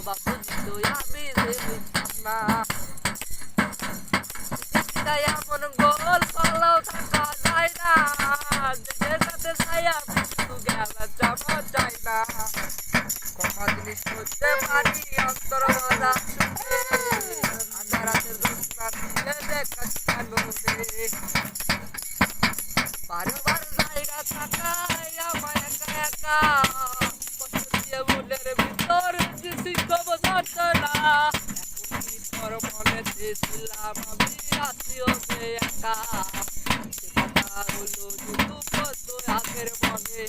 অভাব বুঝতো আমি বুঝতাম না এমন গোল পাল্লাও থাকা যায় না যে সাথে যাই আমি শুধু গেলা জামা চাই না কমা জিনিস করতে পারি অন্তর বাধা শুনে আধার রাতের দোষনা দিয়ে দেখা কেন রে বারবার জায়গা থাকায় আমার একা একা কষ্ট দিয়ে মনের ভিতর দিছি কব যন্ত্রণা এখন কি তোর মনে চেয়েছিলাম আমি আছি ওকে একা সে কথা হলো শুধু কত আগের মনে